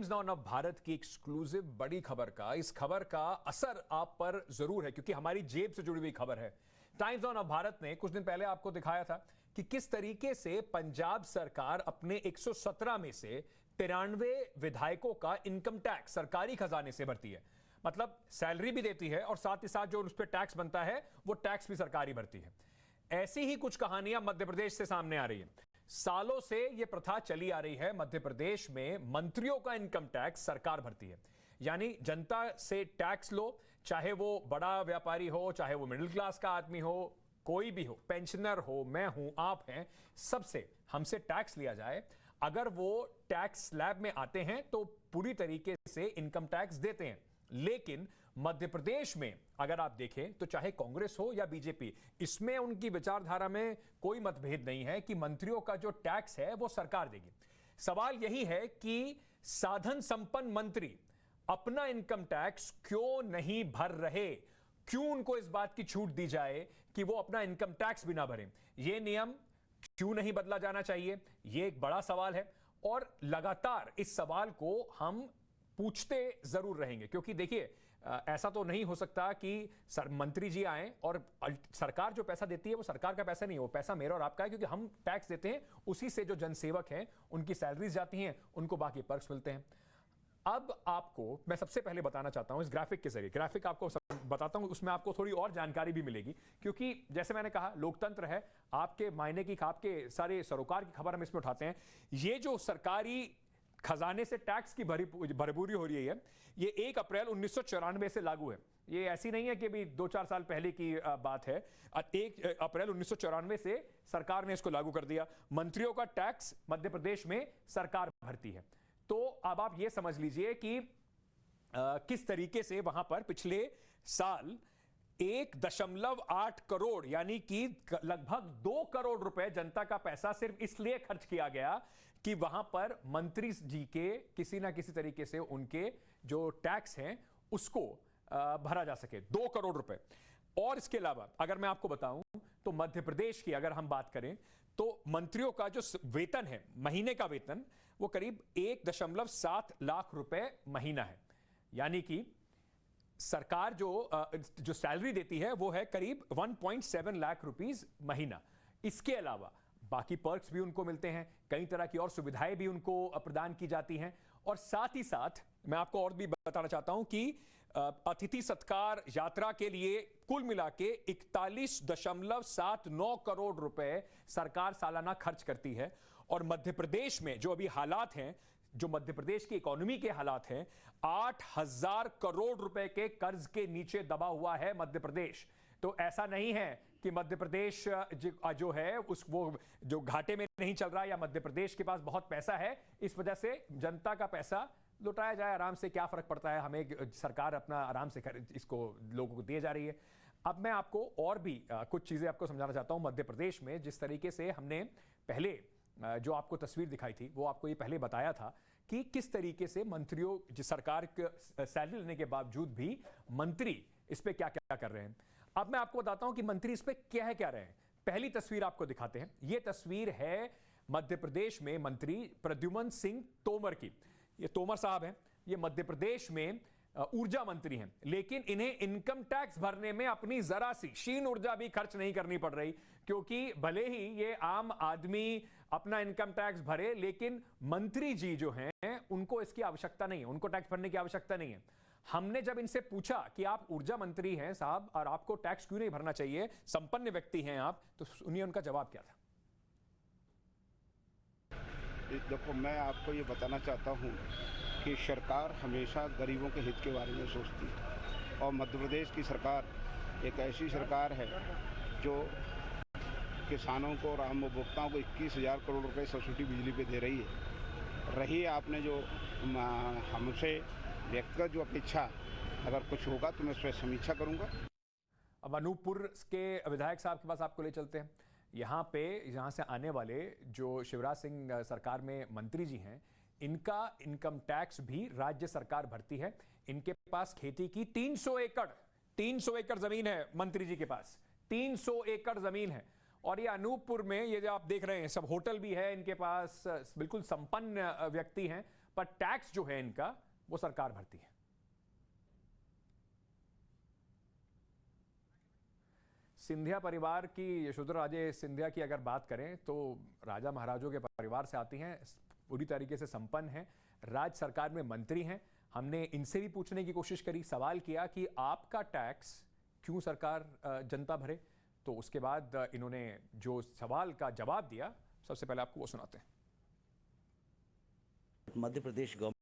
Now of Bharat की exclusive बड़ी खबर का, इस खबर का असर आप पर जरूर है क्योंकि हमारी जेब से जुड़ी हुई खबर है। टाइम्स ऑफ भारत ने कुछ दिन पहले आपको दिखाया था कि किस तरीके से पंजाब सरकार अपने 117 में से 93 विधायकों का इनकम टैक्स सरकारी खजाने से भरती है। मतलब सैलरी भी देती है और साथ ही साथ जो उस पर टैक्स बनता है वो टैक्स भी सरकारी भरती है। ऐसी ही कुछ कहानियां मध्य प्रदेश से सामने आ रही है। सालों से यह प्रथा चली आ रही है, मध्य प्रदेश में मंत्रियों का इनकम टैक्स सरकार भरती है। यानी जनता से टैक्स लो, चाहे वो बड़ा व्यापारी हो, चाहे वो मिडिल क्लास का आदमी हो, कोई भी हो, पेंशनर हो, मैं हूं, आप हैं, सबसे हमसे टैक्स लिया जाए। अगर वो टैक्स स्लैब में आते हैं तो पूरी तरीके से इनकम टैक्स देते हैं। लेकिन मध्य प्रदेश में अगर आप देखें तो चाहे कांग्रेस हो या बीजेपी, इसमें उनकी विचारधारा में कोई मतभेद नहीं है कि मंत्रियों का जो टैक्स है वो सरकार देगी। सवाल यही है कि साधन संपन्न मंत्री अपना इनकम टैक्स क्यों नहीं भर रहे, क्यों उनको इस बात की छूट दी जाए कि वो अपना इनकम टैक्स भी ना भरें। यह नियम क्यों नहीं बदला जाना चाहिए, यह एक बड़ा सवाल है और लगातार इस सवाल को हम पूछते जरूर रहेंगे। क्योंकि देखिए, ऐसा तो नहीं हो सकता कि मंत्री जी आए और सरकार जो पैसा देती है वो सरकार का पैसा नहीं है, वो पैसा मेरा और आपका है, क्योंकि हम टैक्स देते हैं, उसी से जो जनसेवक हैं उनकी सैलरीज जाती हैं, उनको बाकी पर्क्स मिलते हैं। अब आपको मैं सबसे पहले बताना चाहता हूं इस ग्राफिक के जरिए, ग्राफिक आपको बताता हूं, उसमें आपको थोड़ी और जानकारी भी मिलेगी। क्योंकि जैसे मैंने कहा, लोकतंत्र है, आपके मायने की, आपके सारे सरोकार की खबर हम इसमें उठाते हैं। ये जो सरकारी खजाने से टैक्स की भरपूरी हो रही है, ये 1 अप्रैल 1994 से लागू है। ये ऐसी नहीं है कि अभी 2-4 साल पहले की बात है। 1 अप्रैल 1994 से सरकार ने इसको लागू कर दिया। मंत्रियों का टैक्स मध्य प्रदेश में सरकार भरती है। तो अब आप ये समझ लीजिए कि किस तरीके से वहां पर पिछले साल 1.8 करोड़ यानी कि लगभग 2 करोड़ रुपए जनता का पैसा सिर्फ इसलिए खर्च किया गया कि वहां पर मंत्री जी के किसी ना किसी तरीके से उनके जो टैक्स हैं उसको भरा जा सके। 2 करोड़ रुपए। और इसके अलावा अगर मैं आपको बताऊं तो मध्य प्रदेश की अगर हम बात करें तो मंत्रियों का जो वेतन है, महीने का वेतन, वो करीब 1.7 लाख रुपए महीना है। यानी कि सरकार जो सैलरी देती है वो है करीब 1.7 लाख रुपीस महीना। इसके अलावा बाकी पर्क्स भी उनको मिलते हैं, कई तरह की और सुविधाएं भी उनको प्रदान की जाती हैं। और साथ ही साथ मैं आपको और भी बताना चाहता हूं कि अतिथि सत्कार यात्रा के लिए कुल मिला के 41.79 करोड़ रुपए सरकार सालाना खर्च करती है। और मध्य प्रदेश में जो अभी हालात हैं, जो मध्य प्रदेश की इकोनॉमी के हालात हैं, 8,000 करोड़ रुपए के कर्ज के नीचे दबा हुआ है मध्य प्रदेश। तो ऐसा नहीं है कि मध्य प्रदेश जो है वो जो घाटे में नहीं चल रहा, या मध्य प्रदेश के पास बहुत पैसा है, इस वजह से जनता का पैसा लुटाया जाए आराम से, क्या फर्क पड़ता है हमें, सरकार अपना आराम से इसको लोगों को दिए जा रही है। अब मैं आपको और भी कुछ चीजें आपको समझाना चाहता हूं। मध्य प्रदेश में जिस तरीके से हमने पहले जो आपको तस्वीर दिखाई थी वो आपको ये पहले बताया था कि किस तरीके से मंत्रियों, सरकार के सैलरी लेने के बावजूद भी मंत्री इस पे क्या क्या कर रहे हैं। अब मैं आपको बताता हूं कि मंत्री इस पे क्या कह रहे हैं। पहली तस्वीर आपको दिखाते हैं। यह तस्वीर है मध्य प्रदेश में मंत्री प्रद्युम्न सिंह तोमर की। ये तोमर साहब हैं, ये मध्य प्रदेश में ऊर्जा मंत्री हैं, लेकिन इन्हें इनकम टैक्स भरने में अपनी जरा सी क्षीण ऊर्जा भी खर्च नहीं करनी पड़ रही। क्योंकि भले ही ये आम आदमी अपना इनकम टैक्स भरे, लेकिन मंत्री जी जो हैं उनको इसकी आवश्यकता नहीं है, उनको टैक्स भरने की आवश्यकता नहीं है। हमने जब इनसे पूछा कि आप ऊर्जा मंत्री हैं साहब और आपको टैक्स क्यों नहीं भरना चाहिए, संपन्न व्यक्ति हैं आप, तो सुनिए उनका जवाब क्या था। देखो, मैं आपको ये बताना चाहता हूँ कि सरकार हमेशा गरीबों के हित के बारे में सोचती है और मध्य प्रदेश की सरकार एक ऐसी सरकार है जो किसानों को और आम उपभोक्ताओं को 21,000 करोड़ रुपए सब्सिडी बिजली पे दे रही है। रही आपने जो हमसे व्यक्तिगत जो अपेक्षा, अगर कुछ होगा तो मैं उस पर समीक्षा करूँगा। अब अनूपपुर के विधायक साहब के पास आपको ले चलते हैं। यहाँ से आने वाले जो शिवराज सिंह सरकार में मंत्री जी हैं, इनका इनकम टैक्स भी राज्य सरकार भरती है। इनके पास खेती की 300 एकड़ जमीन है मंत्री जी के पास, 300 एकड़ जमीन है। और ये अनूपपुर में ये जो आप देख रहे हैं सब होटल भी है इनके पास, बिल्कुल संपन्न व्यक्ति हैं। पर टैक्स जो है इनका वो सरकार भरती है। सिंधिया परिवार की, यशोधरा राजे सिंधिया की अगर बात करें तो राजा महाराजों के परिवार से आती हैं, पूरी तरीके से संपन्न हैं, राज्य सरकार में मंत्री हैं। हमने इनसे भी पूछने की कोशिश करी, सवाल किया कि आपका टैक्स क्यों सरकार जनता भरे, तो उसके बाद इन्होंने जो सवाल का जवाब दिया, सबसे पहले आपको वो सुनाते हैं। मध्य प्रदेश गवर्नमेंट